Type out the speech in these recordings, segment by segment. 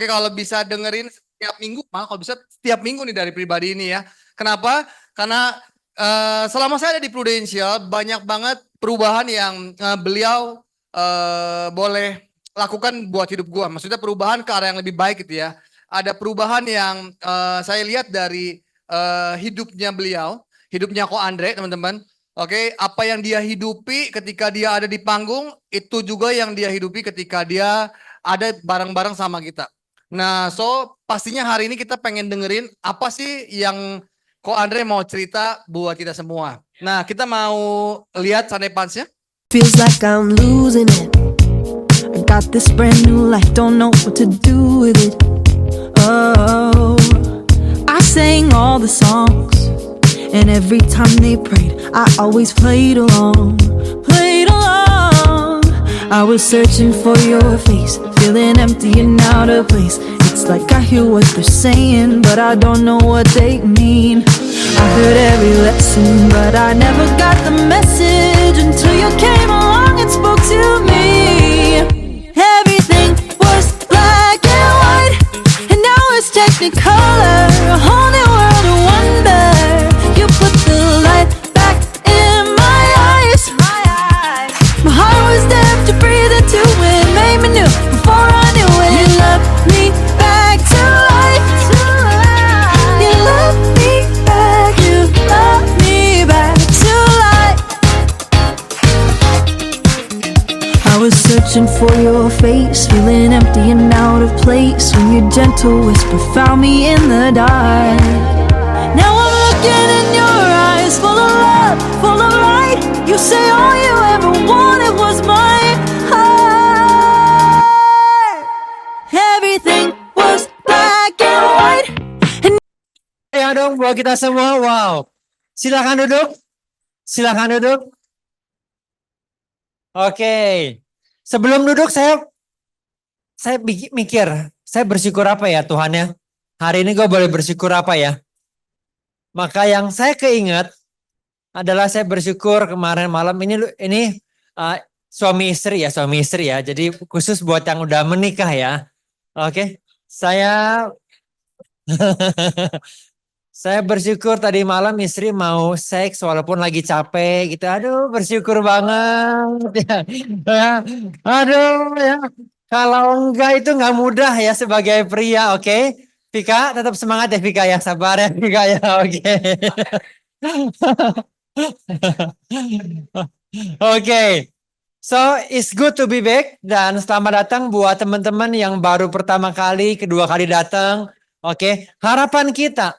Oke, kalau bisa dengerin setiap minggu, malah kalau bisa setiap minggu nih dari pribadi ini ya. Kenapa? Karena selama saya ada di Prudential, banyak banget perubahan yang beliau boleh lakukan buat hidup gua. Maksudnya perubahan ke arah yang lebih baik gitu ya. Ada perubahan yang saya lihat dari hidupnya beliau, hidupnya Ko Andre, teman-teman. Oke, apa yang dia hidupi ketika dia ada di panggung, itu juga yang dia hidupi ketika dia ada bareng-bareng sama kita. Nah, so pastinya hari ini kita pengen dengerin apa sih yang Ko Andre mau cerita buat kita semua. Nah, kita mau lihat Sunday Punch-nya. Feels like I'm losing it. I got this brand new life, don't know what to do with it. Oh, I sang all the songs, and every time they prayed, I always played along, played along. I was searching for your face, feeling empty and out of place. It's like I hear what they're saying, but I don't know what they mean. I heard every lesson, but I never got the message until you came along and spoke to me. Everything was black and white, and now it's technicolor, a whole new world of wonder. You put the light back in my eyes. My heart was deaf to breathe into it, made me new before I knew it. You love me back to life. You love me back, you love me back to life. I was searching for your face, feeling empty and out of place, when your gentle whisper found me in the dark. Now I'm looking in your eyes, full of love, full of light. You say all you ever wanted was my heart. Everything was black and white. Ya dong buat kita semua. Wow. Silakan duduk. Silakan duduk. Oke. Sebelum duduk saya mikir, saya bersyukur apa ya Tuhan ya? Hari ini gue boleh bersyukur apa ya? Maka yang saya keinget adalah saya bersyukur kemarin malam ini suami istri ya. Jadi khusus buat yang udah menikah ya. Oke. Saya Saya bersyukur tadi malam istri mau seks walaupun lagi capek gitu. Aduh bersyukur banget ya. Ya. Aduh ya. Kalau enggak itu nggak mudah ya sebagai pria, oke? Vika tetap semangat ya Vika ya, sabar ya Vika ya, oke. Oke. So it's good to be back dan selamat datang buat teman-teman yang baru pertama kali, kedua kali datang. Oke, harapan kita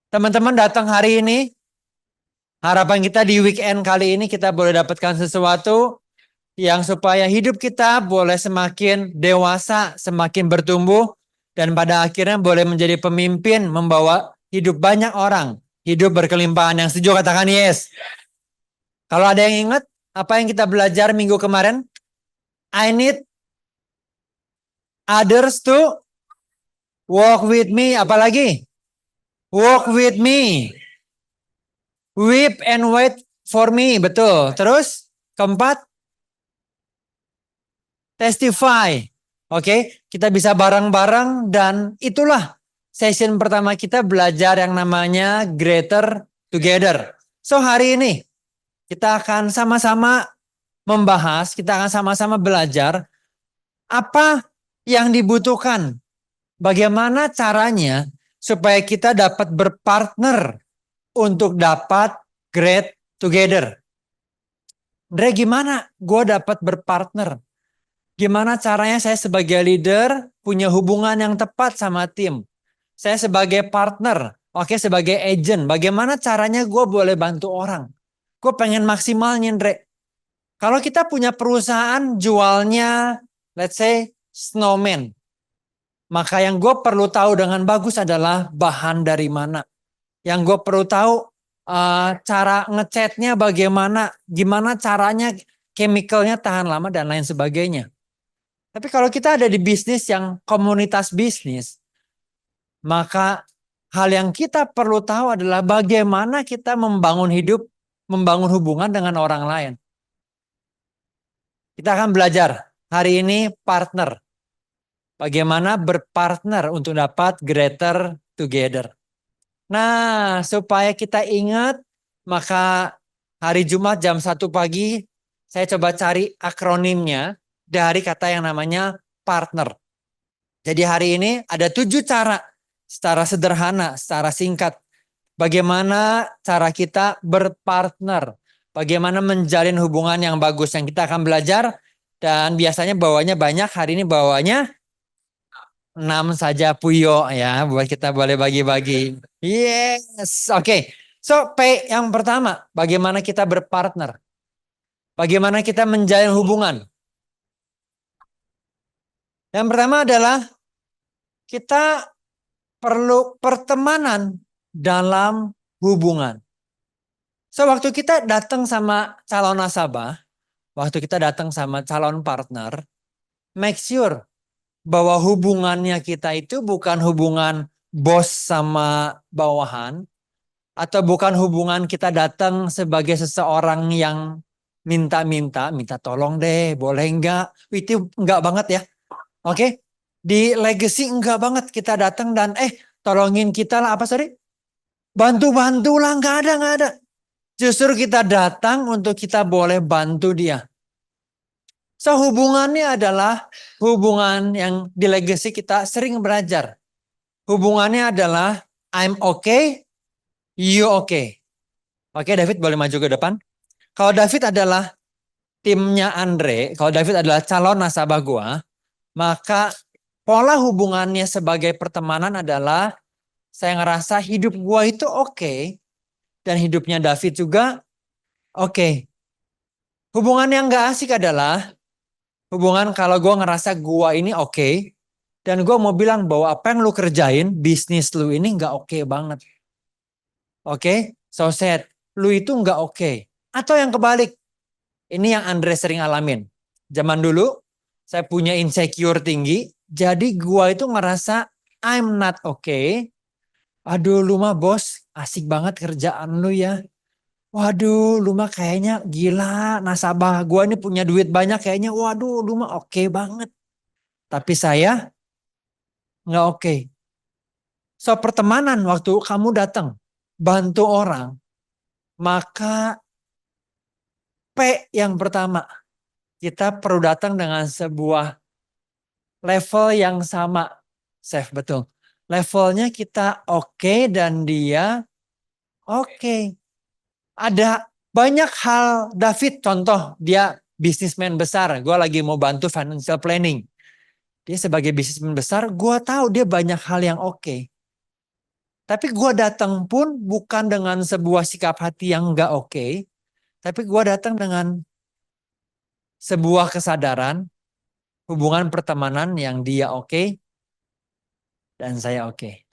teman-teman datang hari ini, harapan kita di weekend kali ini kita boleh dapatkan sesuatu yang supaya hidup kita boleh semakin dewasa, semakin bertumbuh, dan pada akhirnya boleh menjadi pemimpin membawa hidup banyak orang, hidup berkelimpahan. Yang setuju katakan yes. Kalau ada yang ingat apa yang kita belajar minggu kemarin? I need others to walk with me, apalagi? Walk with me. Weep and wait for me. Betul. Terus keempat. Testify. Oke. Kita bisa bareng-bareng. Dan itulah session pertama kita belajar yang namanya Greater Together. So hari ini kita akan sama-sama membahas. Kita akan sama-sama belajar. Apa yang dibutuhkan. Bagaimana caranya supaya kita dapat berpartner untuk dapat great together. Dre, gimana gue dapat berpartner? Gimana caranya saya sebagai leader punya hubungan yang tepat sama tim? Saya sebagai partner, oke, sebagai agent, bagaimana caranya gue boleh bantu orang? Gue pengen maksimalnya, Dre. Kalau kita punya perusahaan jualnya, let's say, snowman. Maka yang gue perlu tahu dengan bagus adalah bahan dari mana. Yang gue perlu tahu cara ngecatnya bagaimana, gimana caranya chemicalnya tahan lama dan lain sebagainya. Tapi kalau kita ada di bisnis yang komunitas bisnis, maka hal yang kita perlu tahu adalah bagaimana kita membangun hidup, membangun hubungan dengan orang lain. Kita akan belajar hari ini partner. Bagaimana berpartner untuk dapat greater together. Nah, supaya kita ingat, maka hari Jumat jam 1 pagi, saya coba cari akronimnya dari kata yang namanya partner. Jadi hari ini ada 7 cara secara sederhana, secara singkat. Bagaimana cara kita berpartner. Bagaimana menjalin hubungan yang bagus yang kita akan belajar. Dan biasanya bawanya banyak, hari ini bawanya 6 saja Puyo ya, buat kita boleh bagi-bagi. Yes, oke. So, P yang pertama, bagaimana kita berpartner? Bagaimana kita menjalin hubungan? Yang pertama adalah kita perlu pertemanan dalam hubungan. So, waktu kita datang sama calon nasabah, waktu kita datang sama calon partner, make sure bahwa hubungannya kita itu bukan hubungan bos sama bawahan, atau bukan hubungan kita datang sebagai seseorang yang minta tolong deh, boleh enggak? Itu enggak banget ya. Oke? Di legacy enggak banget kita datang dan tolongin kita lah, apa sorry? Bantu-bantu lah, enggak ada. Justru kita datang untuk kita boleh bantu dia. So, hubungannya adalah hubungan yang di legacy kita sering belajar. Hubungannya adalah I'm okay, you okay. Oke, David boleh maju ke depan. Kalau David adalah timnya Andre, kalau David adalah calon nasabah gua, maka pola hubungannya sebagai pertemanan adalah saya ngerasa hidup gua itu oke, dan hidupnya David juga oke. Hubungan yang gak asik adalah hubungan kalau gua ngerasa gua ini oke, dan gua mau bilang bahwa apa yang lu kerjain, bisnis lu ini gak oke banget. Oke, so sad. Lu itu gak oke. Atau yang kebalik. Ini yang Andre sering alamin. Zaman dulu saya punya insecure tinggi. Jadi gua itu ngerasa I'm not okay. Aduh lu mah bos, asik banget kerjaan lu ya. Waduh lu mah kayaknya gila. Nasabah gua ini punya duit banyak kayaknya. Waduh lu mah oke banget. Tapi saya nggak oke. So pertemanan waktu kamu datang bantu orang. Maka P yang pertama. Kita perlu datang dengan sebuah level yang sama. Safe, betul. Levelnya kita oke dan dia oke. Ada banyak hal, David contoh, dia bisnismen besar. Gue lagi mau bantu financial planning. Dia sebagai bisnismen besar, gue tahu dia banyak hal yang oke. Tapi gue datang pun bukan dengan sebuah sikap hati yang gak oke. Tapi gue datang dengan sebuah kesadaran, hubungan pertemanan yang dia oke dan saya oke.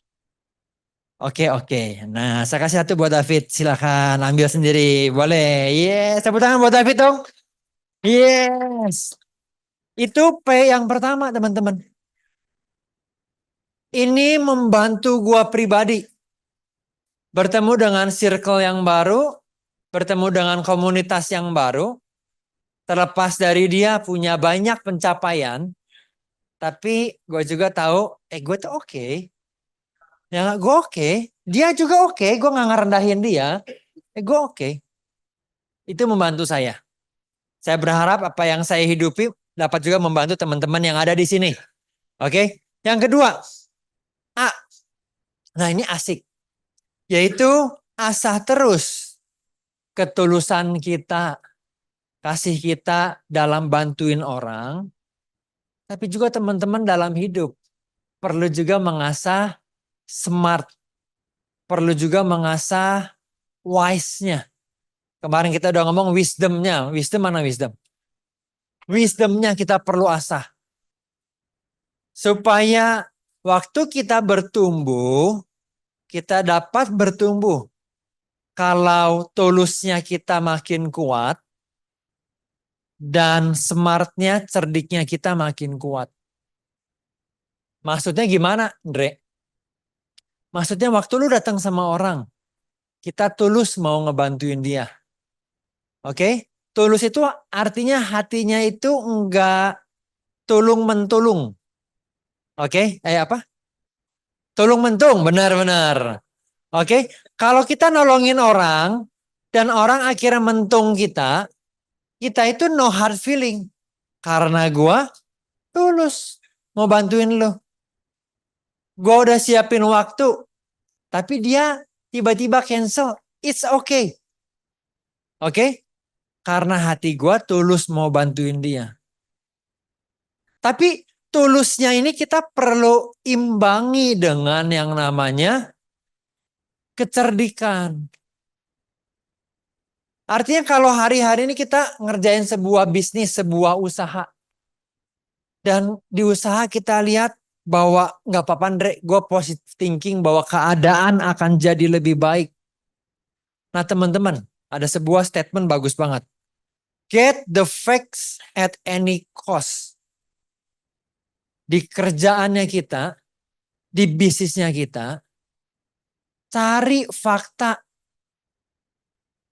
Oke. Nah, saya kasih satu buat David. Silakan ambil sendiri. Boleh. Yes, tepuk tangan buat David dong. Yes. Itu P yang pertama, teman-teman. Ini membantu gua pribadi. Bertemu dengan circle yang baru, bertemu dengan komunitas yang baru. Terlepas dari dia punya banyak pencapaian, tapi gue juga tahu, gue tuh oke. Ya, gue oke. Dia juga oke. Gue gak ngerendahin dia. Gue oke. Itu membantu saya. Saya berharap apa yang saya hidupi dapat juga membantu teman-teman yang ada di sini. Oke. Yang kedua. A. Nah ini asik. Yaitu asah terus ketulusan kita. Kasih kita dalam bantuin orang. Tapi juga teman-teman dalam hidup. Perlu juga mengasah smart. Perlu juga mengasah wise-nya. Kemarin kita udah ngomong wisdom-nya. Wisdom mana wisdom? Wisdom-nya kita perlu asah. Supaya waktu kita bertumbuh, kita dapat bertumbuh. Kalau tulusnya kita makin kuat, dan smartnya, cerdiknya kita makin kuat. Maksudnya gimana, Andre? Maksudnya waktu lu datang sama orang, kita tulus mau ngebantuin dia. Oke? Tulus itu artinya hatinya itu enggak tulung-mentulung. Oke, apa? Tulung mentung, benar-benar. Oke, kalau kita nolongin orang dan orang akhirnya mentung kita, kita itu no hard feeling. Karena gua tulus mau bantuin lo. Gua udah siapin waktu, tapi dia tiba-tiba cancel. It's okay. Oke, karena hati gua tulus mau bantuin dia. Tapi tulusnya ini kita perlu imbangi dengan yang namanya kecerdikan. Artinya kalau hari-hari ini kita ngerjain sebuah bisnis, sebuah usaha. Dan di usaha kita lihat bahwa nggak apa-apa Andre, gue positive thinking bahwa keadaan akan jadi lebih baik. Nah teman-teman, ada sebuah statement bagus banget. Get the facts at any cost. Di kerjaannya kita, di bisnisnya kita, cari fakta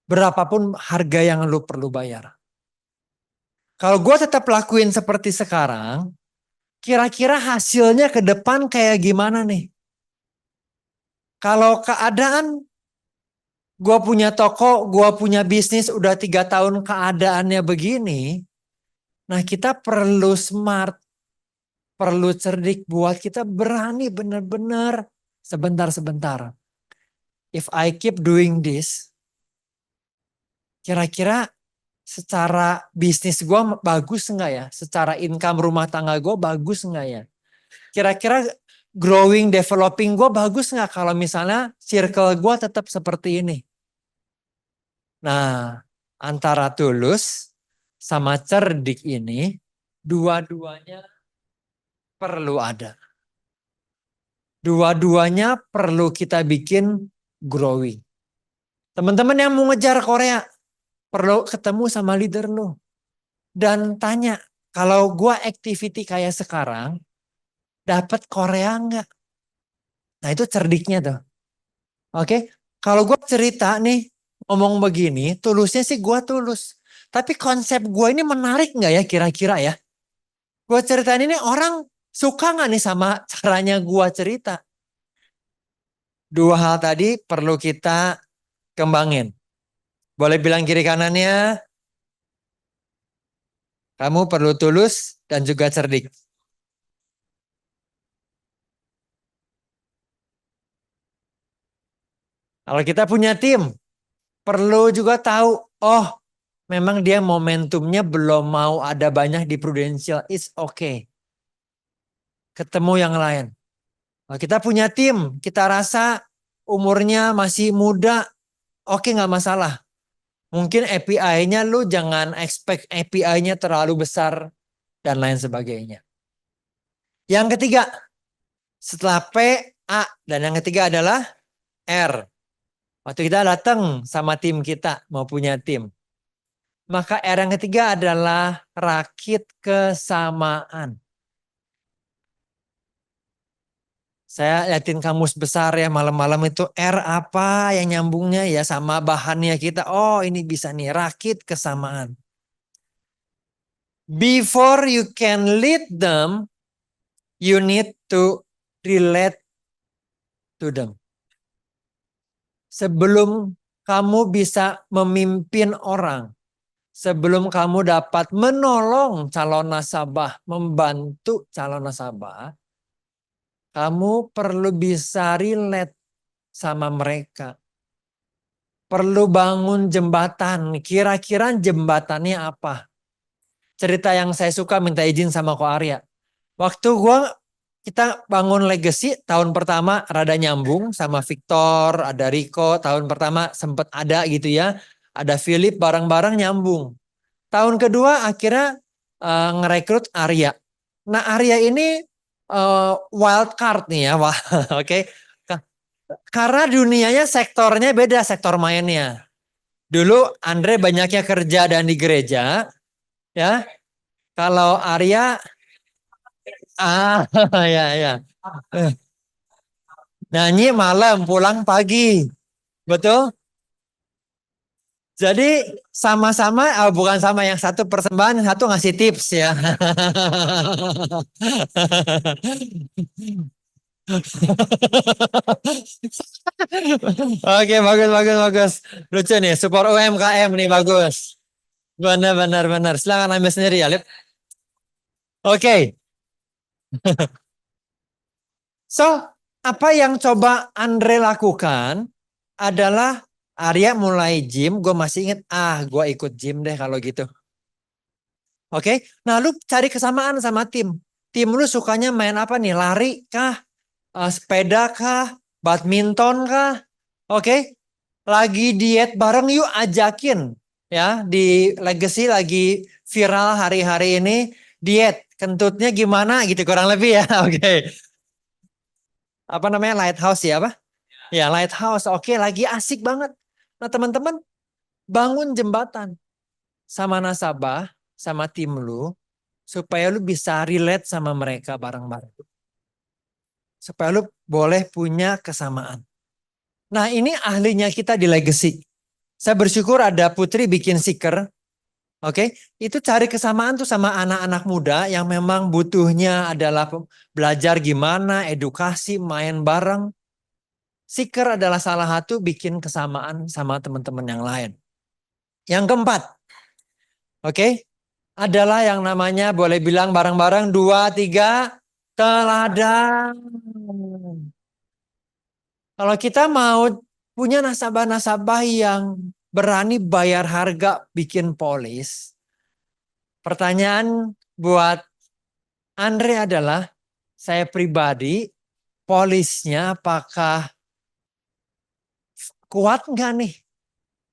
berapapun harga yang lu perlu bayar. Kalau gue tetap lakuin seperti sekarang, kira-kira hasilnya ke depan kayak gimana nih? Kalau keadaan gue punya toko, gue punya bisnis udah 3 tahun keadaannya begini, nah kita perlu smart, perlu cerdik buat kita berani benar-benar sebentar-sebentar. If I keep doing this, kira-kira secara bisnis gue bagus enggak ya? Secara income rumah tangga gue bagus enggak ya? Kira-kira growing, developing gue bagus enggak kalau misalnya circle gue tetap seperti ini? Nah, antara tulus sama cerdik ini, dua-duanya perlu ada. Dua-duanya perlu kita bikin growing. Teman-teman yang mau ngejar Korea, perlu ketemu sama leader lo. Dan tanya, kalau gua activity kayak sekarang, dapat Korea enggak? Nah itu cerdiknya tuh. Oke, kalau gua cerita nih, ngomong begini, tulusnya sih gua tulus. Tapi konsep gua ini menarik nggak ya kira-kira ya? Gua ceritain ini orang suka nggak nih sama caranya gua cerita? Dua hal tadi perlu kita kembangin. Boleh bilang kiri kanannya, kamu perlu tulus dan juga cerdik. Kalau kita punya tim, perlu juga tahu, oh memang dia momentumnya belum mau ada banyak di Prudential. It's okay. Ketemu yang lain. Kalau kita punya tim, kita rasa umurnya masih muda, oke nggak masalah. Mungkin API-nya lu jangan expect API-nya terlalu besar dan lain sebagainya. Yang ketiga, setelah P, A, dan yang ketiga adalah R. Waktu kita datang sama tim kita, mau punya tim. Maka R yang ketiga adalah rakit kesamaan. Saya liatin kamus besar ya malam-malam itu R apa yang nyambungnya ya sama bahannya kita. Oh ini bisa nih rakit kesamaan. Before you can lead them, you need to relate to them. Sebelum kamu bisa memimpin orang, sebelum kamu dapat menolong calon nasabah, membantu calon nasabah, kamu perlu bisa relate sama mereka. Perlu bangun jembatan. Kira-kira jembatannya apa? Cerita yang saya suka minta izin sama Ko Arya. Waktu kita bangun legacy tahun pertama rada nyambung sama Victor, ada Rico tahun pertama sempat ada gitu ya. Ada Philip bareng-bareng nyambung. Tahun kedua akhirnya ngerekrut Arya. Nah Arya ini wild card nih ya. Oke. Karena dunianya sektornya beda sektor mainnya. Dulu Andre banyaknya kerja dan di gereja ya. Kalau Arya ya ya. Nyanyi malam pulang pagi. Betul? Jadi sama-sama, bukan sama, yang satu persembahan, yang satu ngasih tips ya. Oke, bagus, bagus, bagus. Lucu nih, support UMKM nih, bagus. Benar, benar, benar. Silakan ambil sendiri ya, Lip. Oke, so apa yang coba Andre lakukan adalah Arya mulai gym, gue masih inget, gue ikut gym deh kalau gitu. Oke, nah lu cari kesamaan sama tim. Tim lu sukanya main apa nih? Lari kah? Sepeda kah? Badminton kah? Oke, lagi diet bareng yuk ajakin. Ya, di Legacy lagi viral hari-hari ini diet. Kentutnya gimana gitu kurang lebih ya. Oke. Apa namanya? Lighthouse ya apa? Ya, Lighthouse. Oke, lagi asik banget. Nah, teman-teman bangun jembatan sama nasabah, sama tim lu supaya lu bisa relate sama mereka bareng-bareng. Supaya lu boleh punya kesamaan. Nah, ini ahlinya kita di Legacy. Saya bersyukur ada Putri bikin seeker. Oke, itu cari kesamaan tuh sama anak-anak muda yang memang butuhnya adalah belajar gimana, edukasi, main bareng. Seeker adalah salah satu bikin kesamaan sama teman-teman yang lain. Yang keempat, oke, adalah yang namanya boleh bilang bareng-bareng 2, 3, teladan. Kalau kita mau punya nasabah-nasabah yang berani bayar harga bikin polis, pertanyaan buat Andre adalah, saya pribadi, polisnya apakah kuat nggak nih?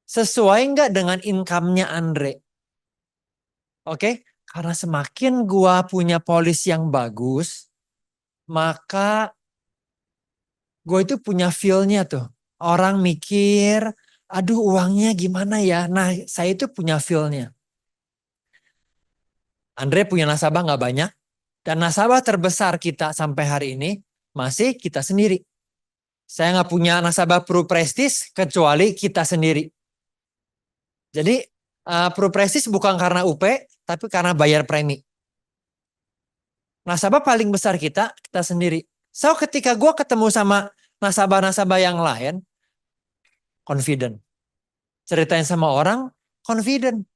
Sesuai nggak dengan income-nya Andre? Oke, karena semakin gua punya polis yang bagus, maka gue itu punya feel-nya tuh. Orang mikir, aduh uangnya gimana ya? Nah, saya itu punya feel-nya. Andre punya nasabah nggak banyak, dan nasabah terbesar kita sampai hari ini masih kita sendiri. Saya nggak punya nasabah Pro Prestige kecuali kita sendiri. Jadi Pro Prestige bukan karena UP, tapi karena bayar premi. Nasabah paling besar kita sendiri. So ketika gue ketemu sama nasabah-nasabah yang lain, confident. Ceritain sama orang, confident.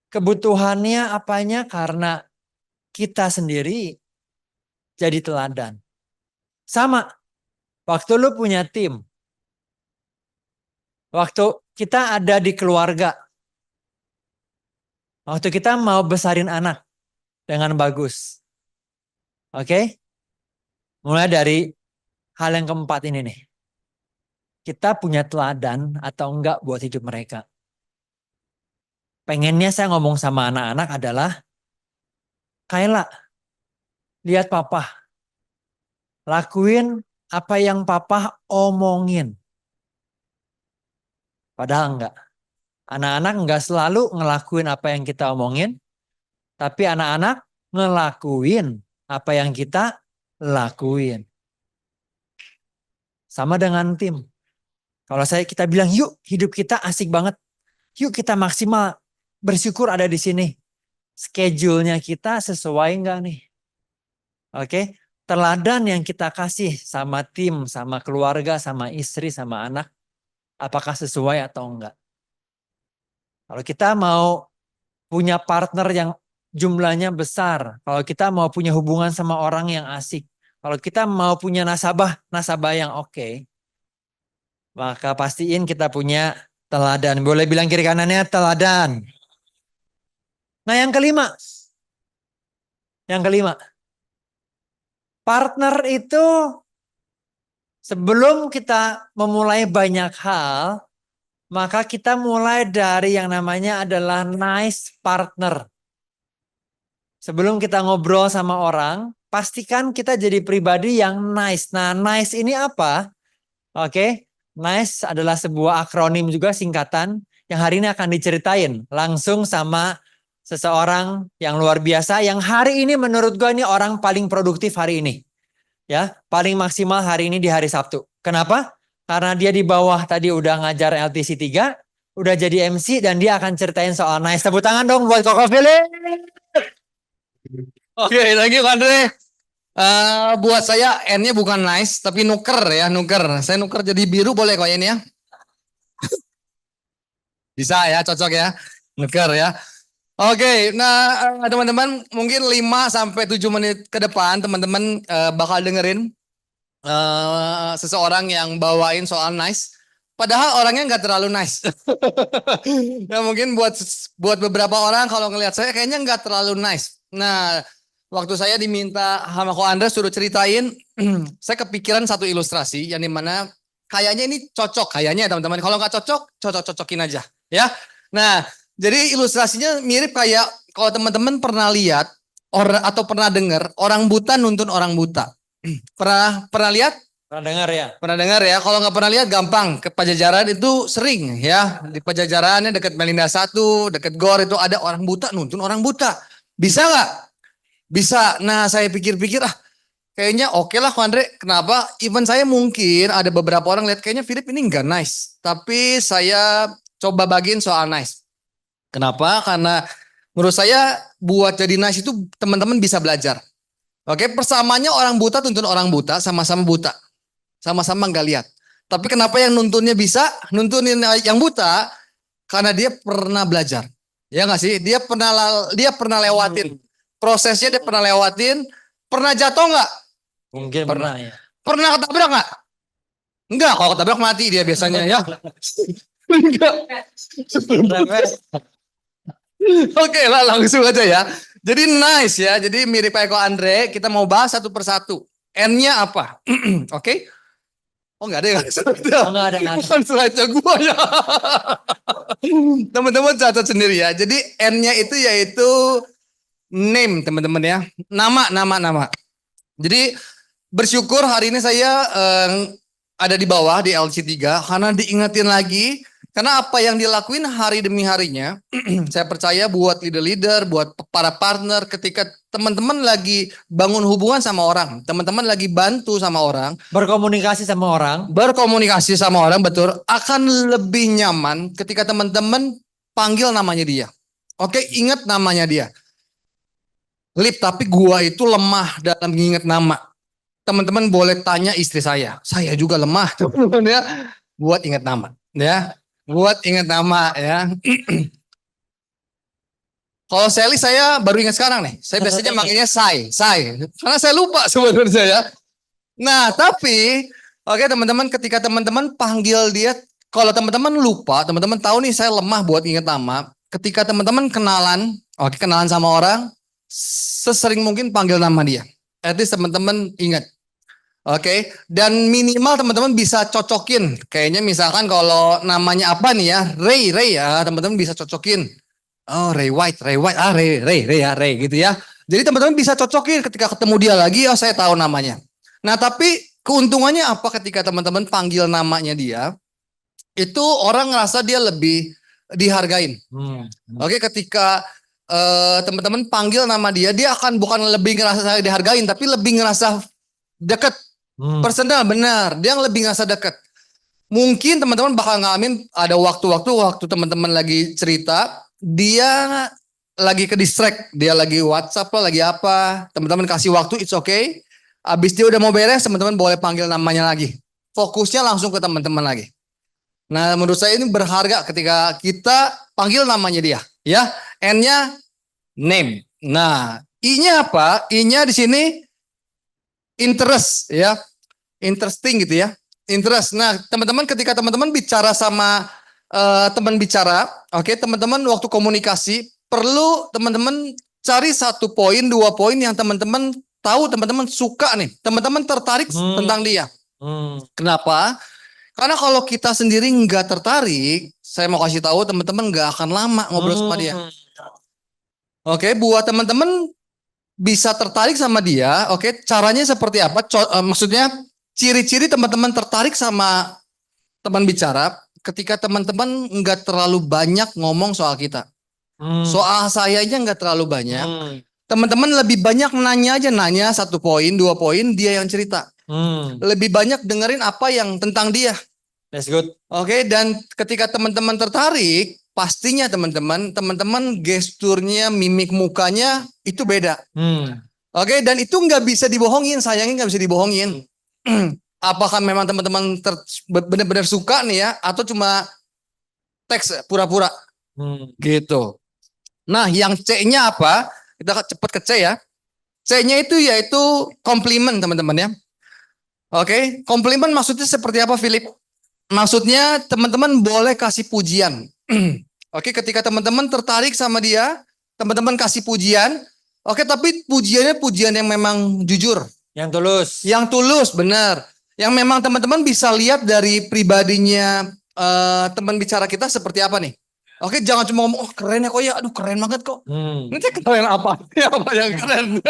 Kebutuhannya apanya karena kita sendiri jadi teladan. Sama, waktu lu punya tim. Waktu kita ada di keluarga. Waktu kita mau besarin anak dengan bagus. Oke? Mulai dari hal yang keempat ini nih. Kita punya teladan atau enggak buat hidup mereka. Pengennya saya ngomong sama anak-anak adalah, Kayla, lihat papa. Lakuin apa yang papa omongin. Padahal enggak. Anak-anak enggak selalu ngelakuin apa yang kita omongin. Tapi anak-anak ngelakuin apa yang kita lakuin. Sama dengan tim. Kalau kita bilang, yuk hidup kita asik banget. Yuk kita maksimal. Bersyukur ada di sini. Schedule-nya kita sesuai enggak nih? Oke, teladan yang kita kasih sama tim, sama keluarga, sama istri, sama anak, apakah sesuai atau enggak? Kalau kita mau punya partner yang jumlahnya besar, kalau kita mau punya hubungan sama orang yang asik, kalau kita mau punya nasabah yang oke, maka pastiin kita punya teladan. Boleh bilang kiri kanannya teladan. Nah yang kelima, partner itu sebelum kita memulai banyak hal, maka kita mulai dari yang namanya adalah nice partner. Sebelum kita ngobrol sama orang, pastikan kita jadi pribadi yang nice. Nah, nice ini apa? Oke, nice adalah sebuah akronim juga singkatan yang hari ini akan diceritain langsung sama seseorang yang luar biasa yang hari ini menurut gue ini orang paling produktif hari ini. Ya, paling maksimal hari ini di hari Sabtu. Kenapa? Karena dia di bawah tadi udah ngajar LTC 3, udah jadi MC dan dia akan ceritain soal nice. Tepuk tangan dong buat Koko Philip. Oke, thank you Andre. Buat saya N-nya bukan nice tapi nuker ya, nuker. Saya nuker jadi biru boleh kok ini ya. Bisa ya, cocok ya. Nuker ya. Oke, nah teman-teman mungkin 5 sampai 7 menit ke depan teman-teman bakal dengerin seseorang yang bawain soal nice. Padahal orangnya nggak terlalu nice. Ya mungkin buat beberapa orang kalau ngelihat saya kayaknya nggak terlalu nice. Nah, waktu saya diminta sama Ko Andres suruh ceritain, saya kepikiran satu ilustrasi yang dimana kayaknya ini cocok kayaknya teman-teman. Kalau nggak cocok, cocok-cocokin aja, ya. Nah, jadi ilustrasinya mirip kayak kalau teman-teman pernah lihat atau pernah dengar orang buta nuntun orang buta. Pernah lihat? Pernah dengar ya? Pernah dengar ya? Kalau nggak pernah lihat gampang. Ke Pajajaran itu sering ya. Di Pajajarannya dekat Melinda 1, dekat GOR itu ada orang buta nuntun orang buta. Bisa nggak? Bisa. Nah saya pikir-pikir kayaknya oke lah Ko Andre. Kenapa? Even saya mungkin ada beberapa orang lihat kayaknya Philip ini nggak nice. Tapi saya coba bagiin soal nice. Kenapa? Karena menurut saya buat jadi nice itu teman-teman bisa belajar. Oke, persamaannya orang buta tuntun orang buta, sama-sama buta. Sama-sama nggak lihat. Tapi kenapa yang nuntunnya bisa? Nuntunin yang buta karena dia pernah belajar. Ya nggak sih? Dia pernah lewatin. Prosesnya dia pernah lewatin. Pernah jatuh nggak? Mungkin pernah ya. Pernah ketabrak nggak? Enggak, kalau ketabrak mati dia biasanya ya. Enggak. Oke lah langsung aja ya. Jadi nice ya. Jadi mirip kayak Ko Andre. Kita mau bahas satu persatu. N-nya apa? Oke. Oh enggak ada ya. Oh, nggak ada. Bukan slide-nya gua ya. Teman-teman catat sendiri ya. Jadi N-nya itu yaitu name teman-teman ya. Nama. Jadi bersyukur hari ini saya ada di bawah di LC3 karena diingetin lagi. Karena apa yang dilakuin hari demi harinya, saya percaya buat leader-leader, buat para partner, ketika teman-teman lagi bangun hubungan sama orang, teman-teman lagi bantu sama orang, Berkomunikasi sama orang. betul, akan lebih nyaman ketika teman-teman panggil namanya dia. Oke, ingat namanya dia. Lip, tapi gua itu lemah dalam mengingat nama. Teman-teman boleh tanya istri saya juga lemah, teman-teman ya, buat ingat nama, ya. Buat ingat nama ya. Kalau Sally saya baru ingat sekarang nih. Saya biasanya manggilnya Sai. Karena saya lupa sebenarnya ya. Nah tapi oke teman-teman ketika teman-teman panggil dia. Kalau teman-teman lupa, teman-teman tahu nih saya lemah buat ingat nama. Ketika teman-teman kenalan sama orang. Sesering mungkin panggil nama dia. At least teman-teman ingat. Oke, dan minimal teman-teman bisa cocokin. Kayaknya misalkan kalau namanya apa nih ya, Ray ya, teman-teman bisa cocokin. Oh, Ray White, Ray gitu ya. Jadi teman-teman bisa cocokin ketika ketemu dia lagi, oh saya tahu namanya. Nah, tapi keuntungannya apa ketika teman-teman panggil namanya dia? Itu orang ngerasa dia lebih dihargain. Oke, ketika teman-teman panggil nama dia akan bukan lebih ngerasa dihargain, tapi lebih ngerasa deket. Personal benar, dia yang lebih ngerasa dekat. Mungkin teman-teman bakal ngalamin ada waktu teman-teman lagi cerita, dia lagi ke distract, dia lagi WhatsApp lah, lagi apa, teman-teman kasih waktu, it's okay. Abis dia udah mau beres, teman-teman boleh panggil namanya lagi. Fokusnya langsung ke teman-teman lagi. Nah, menurut saya ini berharga ketika kita panggil namanya dia, ya. N-nya name. Nah, I-nya apa? I-nya di sini interest ya, interesting gitu ya, interest. Nah teman-teman ketika teman-teman bicara sama teman bicara, oke, teman-teman waktu komunikasi perlu teman-teman cari 1 poin 2 poin yang teman-teman tahu teman-teman suka nih, teman-teman tertarik tentang dia. Kenapa? Karena kalau kita sendiri nggak tertarik, saya mau kasih tahu teman-teman nggak akan lama ngobrol sama dia. Oke, buat teman-teman bisa tertarik sama dia, oke, caranya seperti apa? Maksudnya ciri-ciri teman-teman tertarik sama teman bicara ketika teman-teman nggak terlalu banyak ngomong soal kita. Soal sayanya nggak terlalu banyak. Teman-teman lebih banyak nanya 1 poin 2 poin, dia yang cerita. Lebih banyak dengerin apa yang tentang dia. That's good. Oke, dan ketika teman-teman tertarik, pastinya teman-teman gesturnya, mimik mukanya itu beda. Oke, dan itu nggak bisa dibohongin, sayangnya nggak bisa dibohongin. Apakah memang teman-teman benar-benar suka nih ya, atau cuma teks pura-pura gitu. Nah, yang C-nya apa? Kita cepat ke C ya. C-nya itu yaitu komplimen teman-teman ya. Oke, komplimen maksudnya seperti apa, Philip? Maksudnya teman-teman boleh kasih pujian. Oke, ketika teman-teman tertarik sama dia, teman-teman kasih pujian. Oke, tapi pujiannya pujian yang memang jujur. Yang tulus. Yang tulus, benar. Yang memang teman-teman bisa lihat dari pribadinya teman bicara kita seperti apa nih. Oke, jangan cuma ngomong, oh keren ya kok ya, aduh keren banget kok. Nanti keren apa? Apa yang keren?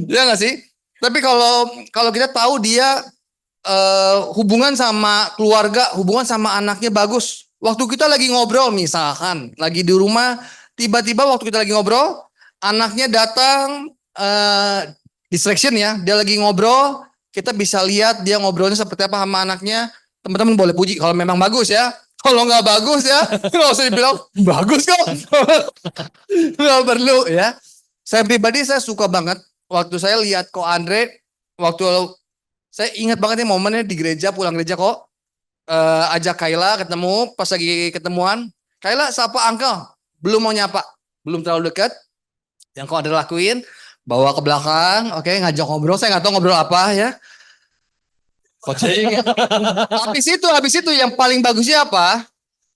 Ya nggak sih? Tapi kalau kita tahu dia hubungan sama keluarga, hubungan sama anaknya bagus. Waktu kita lagi ngobrol misalkan, lagi di rumah, tiba-tiba waktu kita lagi ngobrol, anaknya datang, distraction ya, dia lagi ngobrol, kita bisa lihat dia ngobrolnya seperti apa sama anaknya. Teman-teman boleh puji kalau memang bagus ya. Kalau nggak bagus ya, nggak usah dibilang bagus kok. Nggak perlu ya. Saya pribadi saya suka banget waktu saya lihat Ko Andre, waktu saya ingat banget nih momennya di gereja, pulang gereja kok. Ajak Kayla ketemu, pas lagi ketemuan. Kayla sapa uncle, belum mau nyapa, belum terlalu dekat. Yang Ko Andre lakuin, bawa ke belakang, oke, ngajak ngobrol. Saya nggak tahu ngobrol apa ya. Coaching. Habis itu yang paling bagusnya apa?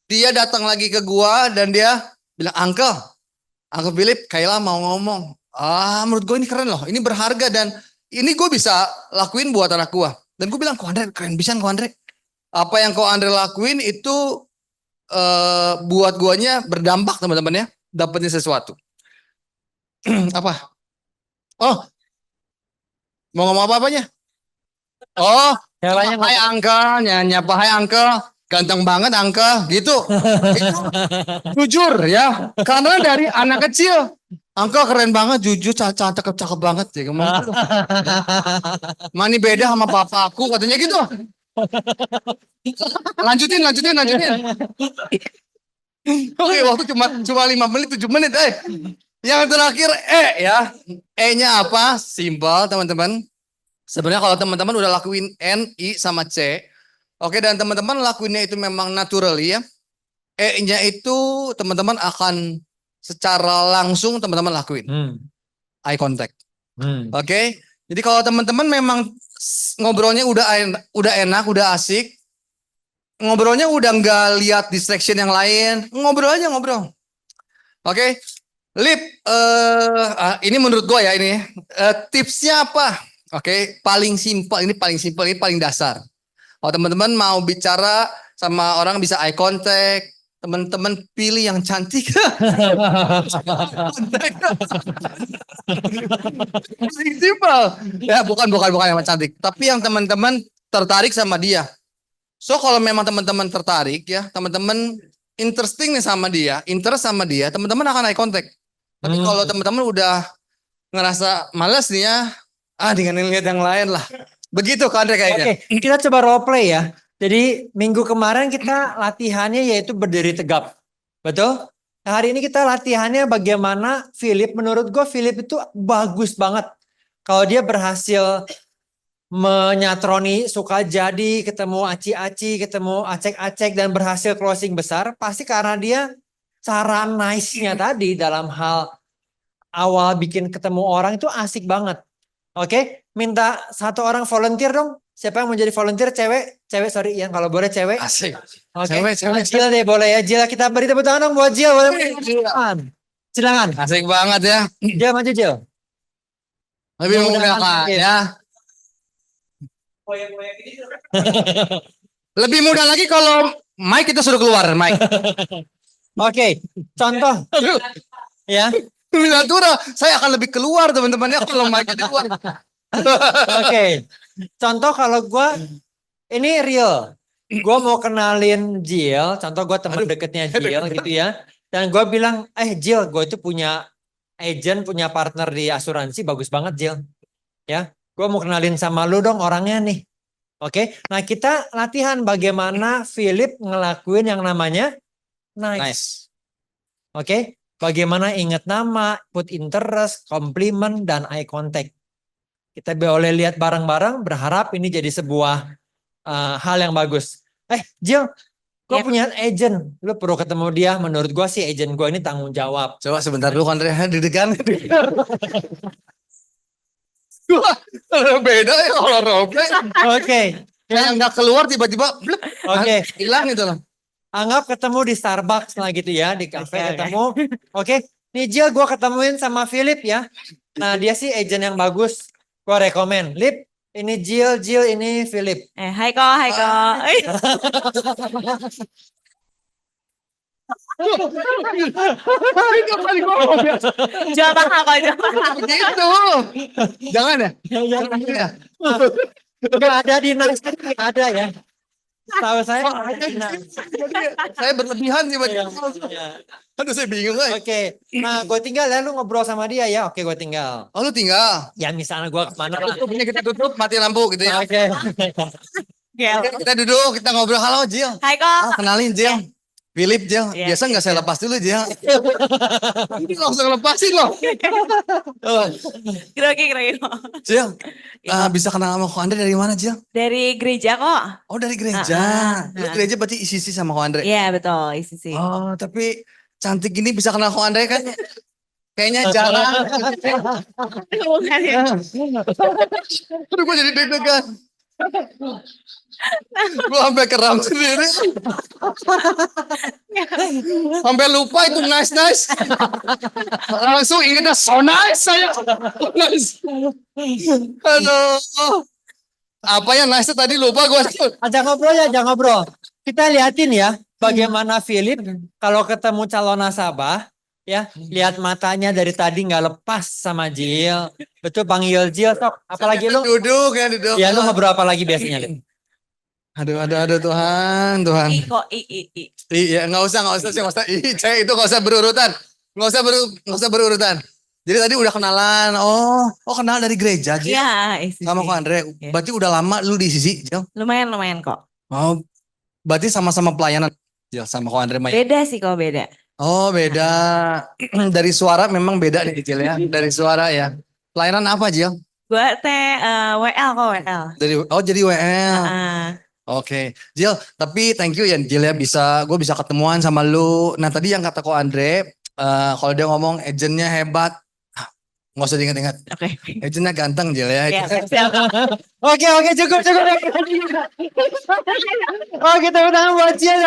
Dia datang lagi ke gua dan dia bilang, Uncle Philip, Kayla mau ngomong. Menurut gue ini keren loh, ini berharga dan ini gue bisa lakuin buat anak gue. Dan gue bilang, Ko Andre keren bisa Ko Andre. Apa yang Ko Andre lakuin itu buat guanya berdampak teman-teman ya. Dapetin sesuatu. Apa? Oh, mau ngomong apa-apanya? Oh, hai Uncle, nyapa hai Uncle. Ganteng banget Uncle, gitu. Itu jujur ya. Karena dari anak kecil. Uncle keren banget, jujur, cakep banget ya. Mani beda sama papa aku katanya gitu. Lanjutin. Oke, waktu cuma 5 menit, 7 menit. Yang terakhir ya. E-nya apa? Simple teman-teman. Sebenarnya kalau teman-teman udah lakuin N, I sama C, oke, dan teman-teman lakuinnya itu memang natural ya. E-nya itu teman-teman akan secara langsung teman-teman lakuin. Eye contact. Oke. Jadi kalau teman-teman memang ngobrolnya udah enak, udah asik. Ngobrolnya udah nggak lihat distraction yang lain, ngobrol aja ngobrol. Oke. Lip, ini menurut gua ya ini. Tipsnya apa? Oke, paling simpel, ini paling dasar. Kalau teman-teman mau bicara sama orang bisa eye contact, teman-teman pilih yang cantik. Simpel. Ya, bukan yang cantik, tapi yang teman-teman tertarik sama dia. So kalau memang teman-teman tertarik ya, teman-teman interesting nih sama dia, interest sama dia, teman-teman akan eye contact. Tapi kalau teman-teman udah ngerasa malas nih ya, dengan lihat yang lain lah. Begitu kan kayaknya. Oke, kita coba role play ya. Jadi minggu kemarin kita latihannya yaitu berdiri tegap. Betul? Nah, hari ini kita latihannya bagaimana Philip, menurut gue Philip itu bagus banget. Kalau dia berhasil menyatroni Sukajadi, ketemu Aci-Aci, ketemu Acek-Acek dan berhasil closing besar. Pasti karena dia cara nice-nya tadi dalam hal awal bikin ketemu orang itu asik banget. Oke, minta satu orang volunteer dong. Siapa yang mau jadi volunteer? Cewek sorry yang kalau boleh cewek. Asik. Oke. Cewek. Jill deh boleh ya. Jill, kita beri tepuk tangan dong buat Jill. Boleh. Silakan. Asik banget ya. Jill maju Jill. Lebih mudah kan ya. Lebih mudah lagi kalau Mike kita suruh keluar Mike. Oke, contoh ya. Natura, saya akan lebih keluar teman-teman ya kalau Mike di luar. Oke. Contoh kalau gue ini real. Gue mau kenalin Jill, contoh gue teman deketnya Jill gitu ya. Dan gue bilang, Jill, gue itu punya agent, punya partner di asuransi, bagus banget Jill. Ya, gue mau kenalin sama lu dong orangnya nih. Oke, nah kita latihan bagaimana Philip ngelakuin yang namanya nice. Nice. Oke, bagaimana ingat nama, put interest, compliment, dan eye contact. Kita boleh lihat bareng-bareng, berharap ini jadi sebuah hal yang bagus. Jill, gue Yep. punya agent, lu perlu ketemu dia. Menurut gue sih agent gue ini tanggung jawab. Coba sebentar dulu Andre, deg-degan. Wah, beda ya kalau roleplay. Oke, Kayak nggak keluar tiba-tiba blep, oke. hilang gitu loh. Anggap ketemu di Starbucks lah gitu ya, di cafe Oke. ketemu. Oke, nih Jill gue ketemuin sama Philip ya. Nah dia sih agent yang bagus, gue rekomen. Lip, ini Jill, ini Philip. Hai kok, hai kok. Jual mahal kok, jual mahal. Begitu. Jangan ya. Jangan ya. Nggak ada di Nice, nggak ada ya. Tahu saya nggak ada di Nice. Saya berlebihan sih. Iya. Aduh saya bingung. Oke, nah gue tinggal ya, lu ngobrol sama dia ya. Oke, gue tinggal. Oh lu tinggal. Ya misalnya gue kemana lah. Tutupnya kita tutup, mati lampu gitu ya. Oke. Gel. Kita duduk, kita ngobrol. Halo Jill. Hai kok. Kenalin Jill. Philip Jill. Iya, Biasa nggak saya lepas dulu Jill. Ini langsung lepasin loh. Grogi, grogi kok. Jill. Iya. Bisa kenal sama Ko Andre dari mana Jill? Dari gereja kok. Oh dari gereja. Lu gereja berarti isi sama Ko Andre. Iya betul, isi sih. Oh tapi cantik gini bisa kenal Ko Andre kan? Kayaknya jarang. Bukan ya. Aduh gue jadi deg-degan. Gue sampai keram sendiri. Sampai lupa itu nice. Langsung ingetnya so nice saya. Nice. Aduh. Apa yang nice tadi lupa gue. Ajak ngobrol. Kita liatin ya bagaimana Philip kalau ketemu calon nasabah ya, lihat matanya dari tadi nggak lepas sama Jill. Betul, panggil Jill sok. Apalagi lu? Duduk. Ya lu ngobrol apa lagi biasanya, Lip? Aduh Tuhan. I kok, i. Iya nggak usah sih nggak usah. Saya itu nggak usah berurutan. Nggak usah berurutan. Jadi tadi udah kenalan. Oh kenal dari gereja Jill. Iya, isi Sama sih. Ko Andre. Iya. Berarti udah lama lu di sisi Jill. Lumayan kok. Oh berarti sama-sama pelayanan Jill sama Ko Andre main. Beda sih kok, beda. Oh beda. Dari suara memang beda nih Jill ya. Dari suara ya. Pelayanan apa Jill? Gue WL kok, WL. Jadi WL. Heeh. Oke, Jill, tapi thank you ya Jill ya gue bisa ketemuan sama lu. Nah tadi yang kata Ko Andre, kalau dia ngomong agentnya hebat, nggak usah diingat-ingat. Oke. Agentnya ganteng Jill ya. Ya, siap. Oke, cukup. Oh, kita udah buat Jill.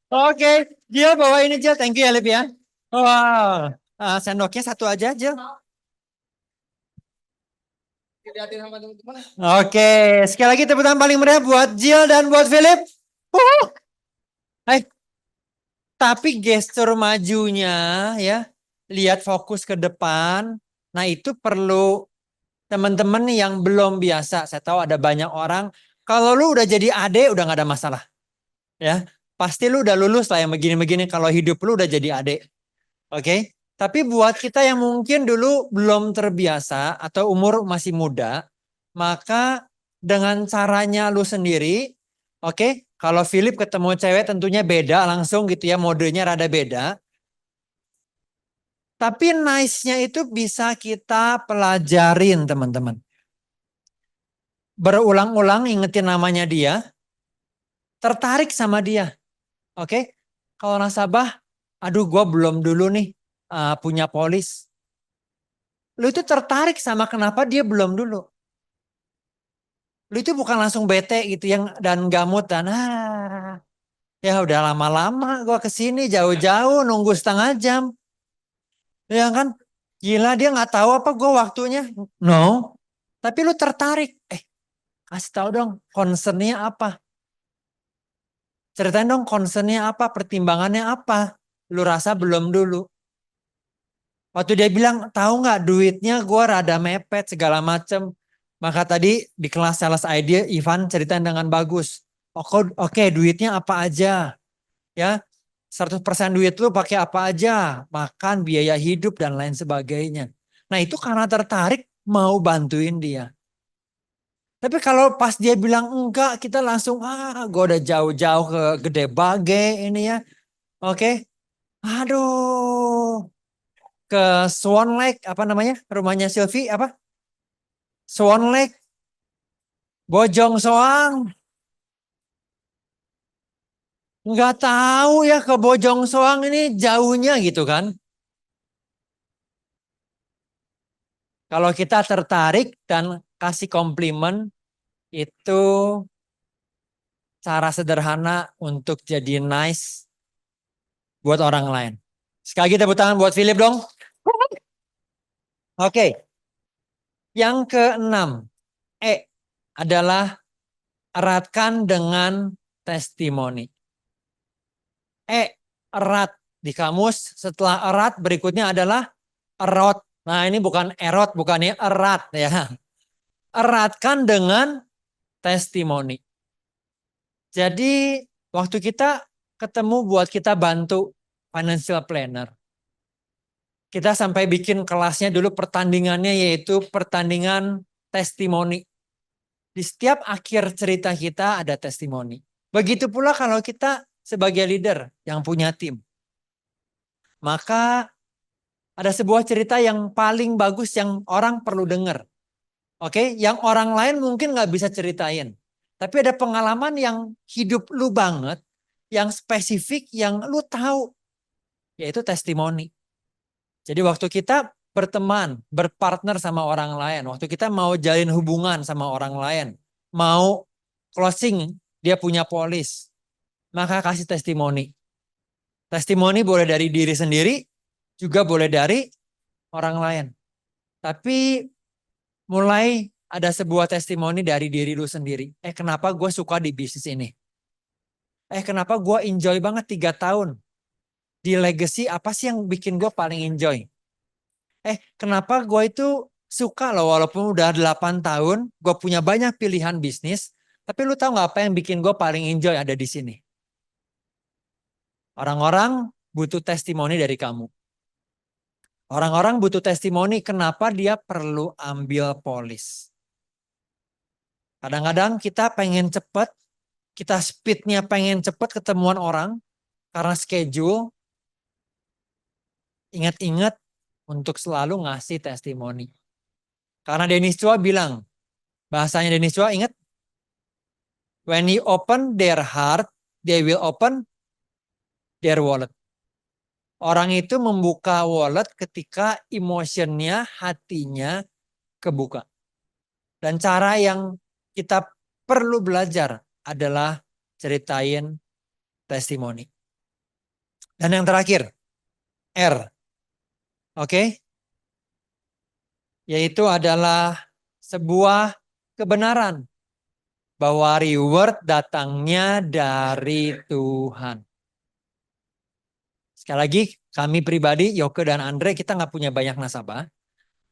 Oke, Jill bawa ini Jill. Thank you ya, Lip ya. Wow. Sendoknya satu aja, Jill. Dilihatin sama teman-teman. Oke, sekali lagi tepuk tangan paling meriah buat Jill dan buat Philip. Hai. Tapi gestur majunya ya, lihat fokus ke depan. Nah itu perlu teman-teman yang belum biasa. Saya tahu ada banyak orang. Kalau lu udah jadi ade udah nggak ada masalah. Ya, pasti lu udah lulus lah yang begini-begini. Kalau hidup lu udah jadi ade. Oke. Tapi buat kita yang mungkin dulu belum terbiasa atau umur masih muda, maka dengan caranya lu sendiri, oke, kalau Philip ketemu cewek tentunya beda langsung gitu ya, modenya rada beda. Tapi nice-nya itu bisa kita pelajarin teman-teman. Berulang-ulang ingetin namanya dia, tertarik sama dia. Oke, kalau nasabah, aduh gue belum dulu nih. Punya polis. Lu itu tertarik sama kenapa dia belum dulu. Lu itu bukan langsung bete gitu yang dan gamut dan ya udah lama-lama gua kesini jauh-jauh nunggu setengah jam. Ya kan? Gila dia nggak tahu apa gua waktunya. No. Tapi lu tertarik. Kasih tahu dong concernnya apa. Ceritain dong concernnya apa, pertimbangannya apa. Lu rasa belum dulu. Waktu dia bilang, tahu nggak duitnya gue rada mepet segala macem. Maka tadi di kelas sales idea, Ivan ceritain dengan bagus. Oke, duitnya apa aja? Ya, 100% duit lu pakai apa aja? Makan, biaya hidup, dan lain sebagainya. Nah itu karena tertarik mau bantuin dia. Tapi kalau pas dia bilang enggak, kita langsung gue udah jauh-jauh ke Gede Bage ini ya. Oke. Aduh. Ke Swan Lake apa namanya? Rumahnya Sylvie apa? Swan Lake, Bojong Soang. Nggak tahu ya ke Bojong Soang ini jauhnya gitu kan. Kalau kita tertarik dan kasih komplimen itu cara sederhana untuk jadi nice buat orang lain. Sekali lagi tepuk tangan buat Philip dong. Oke. Yang keenam, adalah eratkan dengan testimoni. Erat di kamus, setelah erat berikutnya adalah erot. Nah, ini bukan erot, bukan ini erat ya. Eratkan dengan testimoni. Jadi waktu kita ketemu buat kita bantu financial planner. Kita sampai bikin kelasnya dulu pertandingannya yaitu pertandingan testimoni. Di setiap akhir cerita kita ada testimoni. Begitu pula kalau kita sebagai leader yang punya tim. Maka ada sebuah cerita yang paling bagus yang orang perlu dengar. Oke, yang orang lain mungkin nggak bisa ceritain. Tapi ada pengalaman yang hidup lu banget, yang spesifik, yang lu tahu. Yaitu testimoni. Jadi waktu kita berteman, berpartner sama orang lain, waktu kita mau jalin hubungan sama orang lain, mau closing, dia punya polis, maka kasih testimoni. Testimoni boleh dari diri sendiri, juga boleh dari orang lain. Tapi mulai ada sebuah testimoni dari diri lu sendiri. Kenapa gue suka di bisnis ini? Kenapa gue enjoy banget 3 tahun? Di legacy apa sih yang bikin gue paling enjoy? Kenapa gue itu suka loh walaupun udah 8 tahun, gue punya banyak pilihan bisnis, tapi lu tahu nggak apa yang bikin gue paling enjoy ada di sini? Orang-orang butuh testimoni dari kamu. Orang-orang butuh testimoni kenapa dia perlu ambil polis. Kadang-kadang kita pengen cepet, kita speednya pengen cepet ketemuan orang, karena schedule, ingat-ingat untuk selalu ngasih testimoni. Karena Dennis Chua bilang, bahasanya Dennis Chua ingat, when you open their heart, they will open their wallet. Orang itu membuka wallet ketika emotionnya, hatinya kebuka. Dan cara yang kita perlu belajar adalah ceritain testimoni. Dan yang terakhir, R. Oke? Yaitu adalah sebuah kebenaran bahwa reward datangnya dari Tuhan. Sekali lagi, kami pribadi, Yoke dan Andre, kita nggak punya banyak nasabah.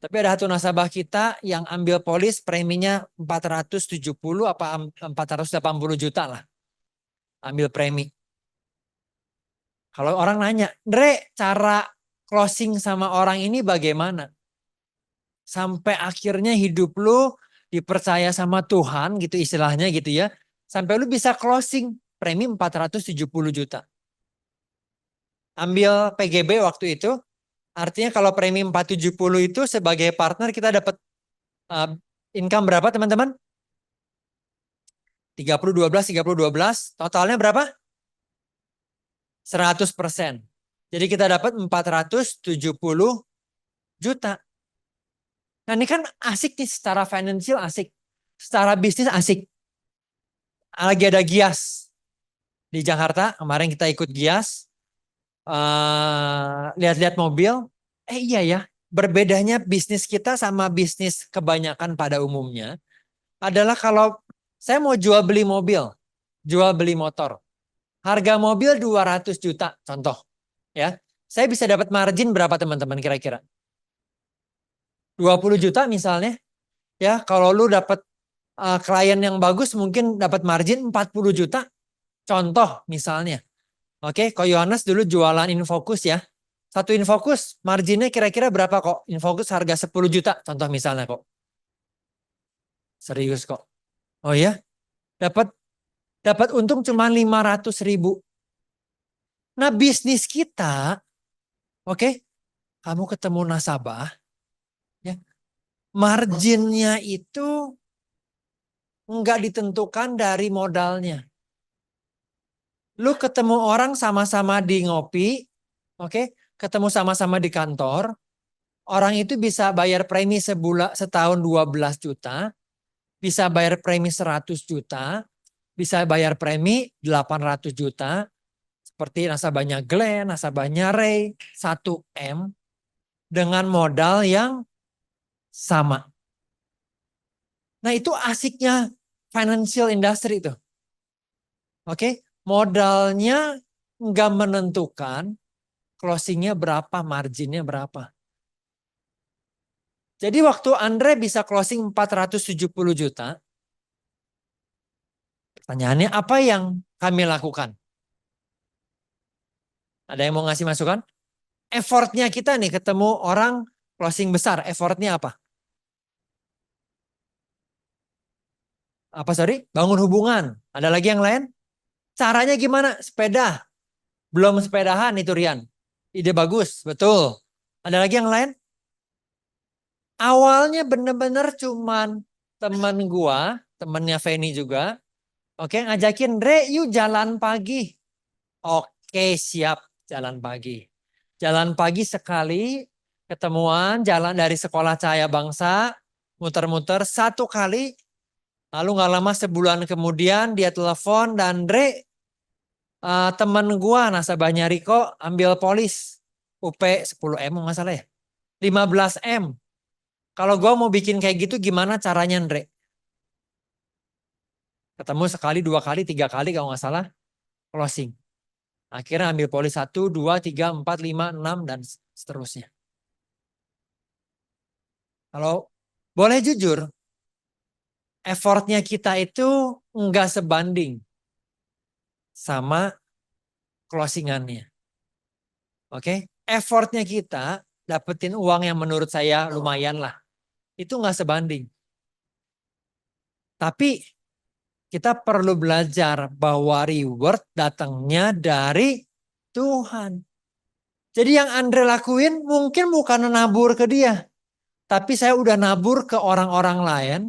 Tapi ada satu nasabah kita yang ambil polis preminya 470 apa 480 juta lah. Ambil premi. Kalau orang nanya, Andre, cara closing sama orang ini bagaimana? Sampai akhirnya hidup lu dipercaya sama Tuhan gitu istilahnya gitu ya. Sampai lu bisa closing premi 470 juta. Ambil PGB waktu itu. Artinya kalau premi 470 itu sebagai partner kita dapat income berapa teman-teman? 30-12, 30-12. Totalnya berapa? 100%. Jadi kita dapat 470 juta. Nah ini kan asik nih secara financial asik. Secara bisnis asik. Lagi ada Gias. Di Jakarta kemarin kita ikut Gias. Lihat-lihat mobil. Iya ya. Berbedanya bisnis kita sama bisnis kebanyakan pada umumnya. Adalah kalau saya mau jual beli mobil. Jual beli motor. Harga mobil 200 juta contoh. Ya, saya bisa dapat margin berapa teman-teman kira-kira? 20 juta misalnya. Ya, kalau lu dapat klien yang bagus mungkin dapat margin 40 juta. Contoh misalnya. Oke, Ko Yohanes dulu jualan Infocus ya. Satu Infocus marginnya kira-kira berapa kok? Infocus harga 10 juta contoh misalnya kok. Serius kok. Oh ya, dapat dapat untung cuma 500.000. Nah bisnis kita, oke, kamu ketemu nasabah, ya, marginnya itu nggak ditentukan dari modalnya. Lu ketemu orang sama-sama di ngopi, oke, ketemu sama-sama di kantor, orang itu bisa bayar premi setahun 12 juta, bisa bayar premi 100 juta, bisa bayar premi 800 juta, seperti nasabahnya Glenn, nasabahnya Ray, 1 M, dengan modal yang sama. Nah itu asiknya financial industry itu. Oke, modalnya nggak menentukan, closingnya berapa, marginnya berapa. Jadi waktu Andre bisa closing 470 juta, pertanyaannya apa yang kami lakukan? Ada yang mau ngasih masukan? Effortnya kita nih ketemu orang closing besar, effortnya apa? Apa sorry? Bangun hubungan. Ada lagi yang lain? Caranya gimana? Sepeda. Belum sepedahan itu Rian. Ide bagus, betul. Ada lagi yang lain? Awalnya bener-bener cuman temen gua, temennya Feni juga. Oke, ngajakin, Re yuk jalan pagi. Oke, siap jalan pagi. Jalan pagi sekali, ketemuan, jalan dari sekolah Cahaya Bangsa, muter-muter 1 kali. Lalu gak lama sebulan kemudian dia telepon dan Re, temen gua nasabahnya Riko ambil polis. UP 10 M nggak salah ya. 15 M. Kalau gua mau bikin kayak gitu gimana caranya Andre? Ketemu sekali, 2 kali, 3 kali kalau nggak salah closing. Akhirnya ambil polis 1, 2, 3, 4, 5, 6 dan seterusnya. Kalau boleh jujur, effortnya kita itu nggak sebanding sama closingannya. Oke, effortnya kita dapetin uang yang menurut saya lumayan lah. Itu nggak sebanding. Tapi kita perlu belajar bahwa reward datangnya dari Tuhan. Jadi yang Andre lakuin mungkin bukan nabur ke dia. Tapi saya udah nabur ke orang-orang lain.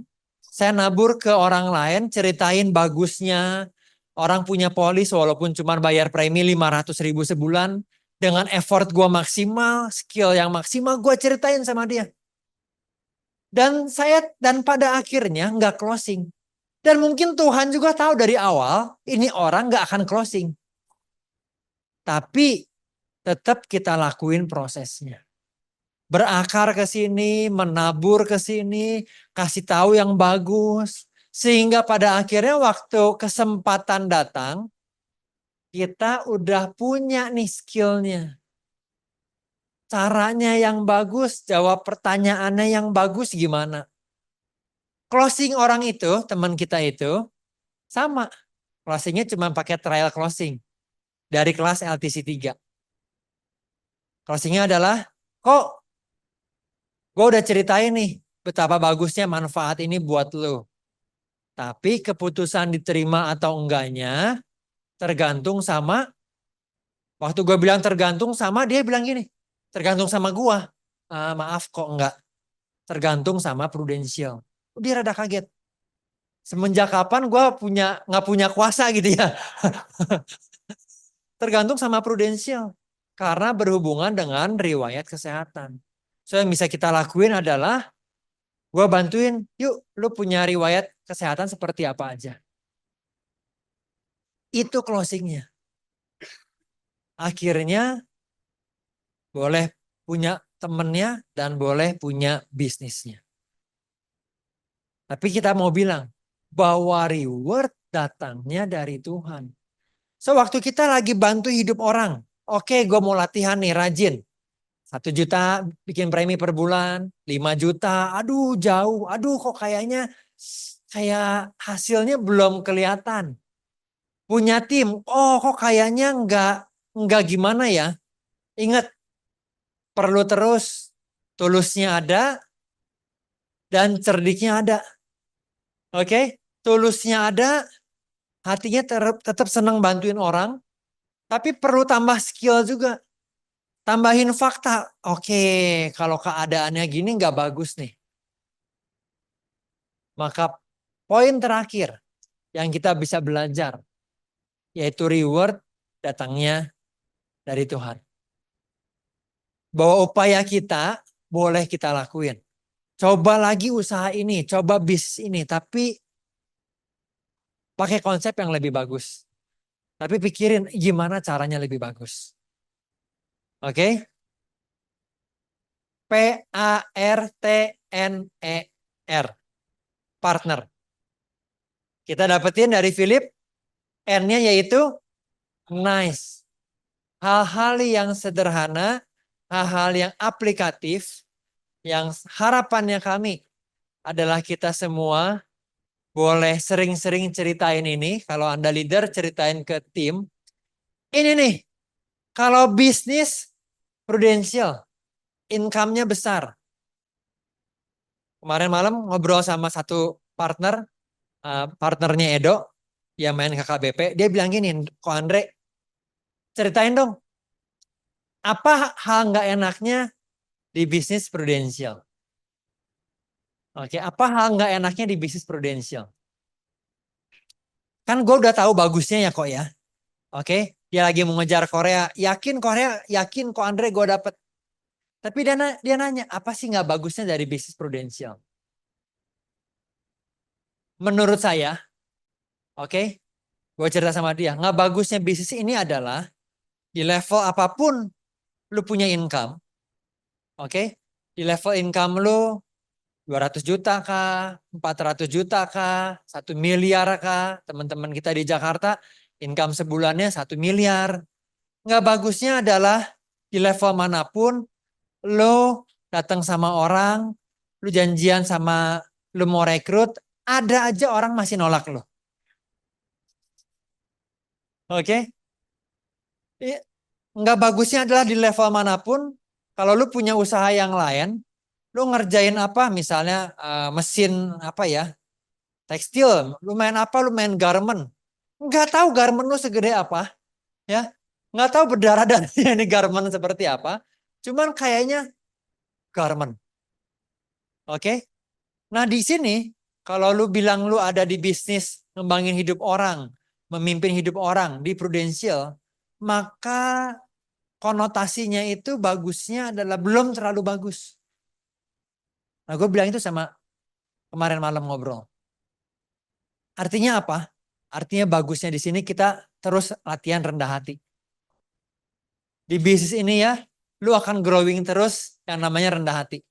Saya nabur ke orang lain ceritain bagusnya. Orang punya polis walaupun cuma bayar premi 500.000 sebulan. Dengan effort gue maksimal, skill yang maksimal gue ceritain sama dia. Dan pada akhirnya nggak closing. Dan mungkin Tuhan juga tahu dari awal ini orang nggak akan closing. Tapi tetap kita lakuin prosesnya. Berakar ke sini, menabur ke sini, kasih tahu yang bagus. Sehingga pada akhirnya waktu kesempatan datang, kita udah punya nih skillnya. Caranya yang bagus, jawab pertanyaannya yang bagus gimana. Closing orang itu, teman kita itu, sama. Closingnya cuma pakai trial closing. Dari kelas LTC 3. Closingnya adalah, kok gue udah ceritain nih betapa bagusnya manfaat ini buat lo. Tapi keputusan diterima atau enggaknya tergantung sama, waktu gue bilang tergantung sama, dia bilang gini, tergantung sama gue. Maaf kok enggak. Tergantung sama Prudential. Dia rada kaget. Semenjak kapan gue nggak punya kuasa gitu ya. Tergantung sama Prudential. Karena berhubungan dengan riwayat kesehatan. So yang bisa kita lakuin adalah gue bantuin, yuk lu punya riwayat kesehatan seperti apa aja. Itu closingnya. Akhirnya boleh punya temennya dan boleh punya bisnisnya. Tapi kita mau bilang bahwa reward datangnya dari Tuhan. So waktu kita lagi bantu hidup orang. Oke, gue mau latihan nih rajin. 1 juta bikin premi per bulan, 5 juta, aduh jauh, aduh kok kayaknya kayak hasilnya belum kelihatan. Punya tim, oh kok kayaknya enggak gimana ya. Ingat, perlu terus tulusnya ada dan cerdiknya ada. Oke? tulusnya ada, hatinya tetap senang bantuin orang, tapi perlu tambah skill juga. Tambahin fakta. Oke, kalau keadaannya gini nggak bagus nih. Maka poin terakhir yang kita bisa belajar, yaitu reward datangnya dari Tuhan. Bahwa upaya kita boleh kita lakuin. Coba lagi usaha ini, coba bisnis ini, tapi pakai konsep yang lebih bagus. Tapi pikirin gimana caranya lebih bagus. Oke? Partner. Partner. Kita dapetin dari Philip, N-nya yaitu nice. Hal-hal yang sederhana, hal-hal yang aplikatif, yang harapannya kami adalah kita semua boleh sering-sering ceritain ini. Kalau Anda leader, ceritain ke tim. Ini nih, kalau bisnis prudensial, income-nya besar. Kemarin malam ngobrol sama satu partner, partnernya Edo, yang main KKBP. Dia bilang gini, Ko Andre, ceritain dong, apa hal nggak enaknya di bisnis prudensial? Oke, apa hal nggak enaknya di bisnis prudensial? Kan gue udah tahu bagusnya ya kok ya. Oke, dia lagi mau ngejar Korea, yakin kok Andre gue dapet. Tapi dia nanya, apa sih nggak bagusnya dari bisnis prudensial? Menurut saya, oke, gue cerita sama dia, nggak bagusnya bisnis ini adalah di level apapun lu punya income, oke, di level income lu 200 juta kah, 400 juta kah, 1 miliar kah, teman-teman kita di Jakarta income sebulannya 1 miliar. Nggak bagusnya adalah di level manapun lo datang sama orang, lu janjian sama lu mau rekrut, ada aja orang masih nolak lo. Oke? Nggak bagusnya adalah di level manapun, kalau lu punya usaha yang lain, lu ngerjain apa, misalnya mesin apa ya, tekstil, lu main apa, lu main garment. Nggak tahu garment lu segede apa, ya. Nggak tahu berdarah-darahnya ini garment seperti apa. Cuman kayaknya garment. Oke? Nah di sini, kalau lu bilang lu ada di bisnis, ngembangin hidup orang, memimpin hidup orang di prudensial, maka konotasinya itu bagusnya adalah belum terlalu bagus. Nah gue bilang itu sama kemarin malam ngobrol. Artinya apa? Artinya bagusnya di sini kita terus latihan rendah hati. Di bisnis ini ya, lu akan growing terus yang namanya rendah hati.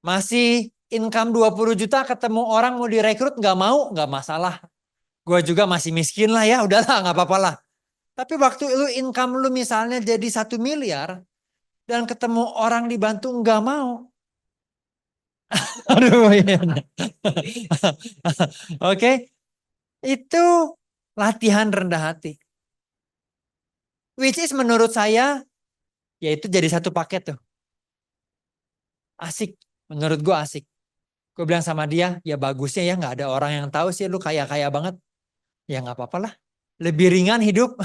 Masih income 20 juta ketemu orang mau direkrut nggak mau, nggak masalah. Gue juga masih miskin lah ya, udahlah nggak apa-apa lah. Tapi waktu lu income lu misalnya jadi 1 miliar dan ketemu orang dibantu nggak mau. Aduh, iya. Oke, itu latihan rendah hati. Which is menurut saya, yaitu jadi satu paket tuh. Asik, menurut gue asik. Gue bilang sama dia, ya bagusnya ya nggak ada orang yang tahu sih lu kaya-kaya banget. Ya nggak apa-apa lah. Lebih ringan hidup.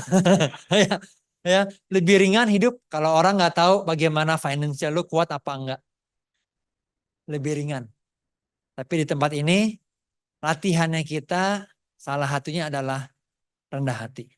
ya, ya, lebih ringan hidup kalau orang nggak tahu bagaimana financial lu kuat apa enggak. Lebih ringan. Tapi di tempat ini latihannya kita salah satunya adalah rendah hati.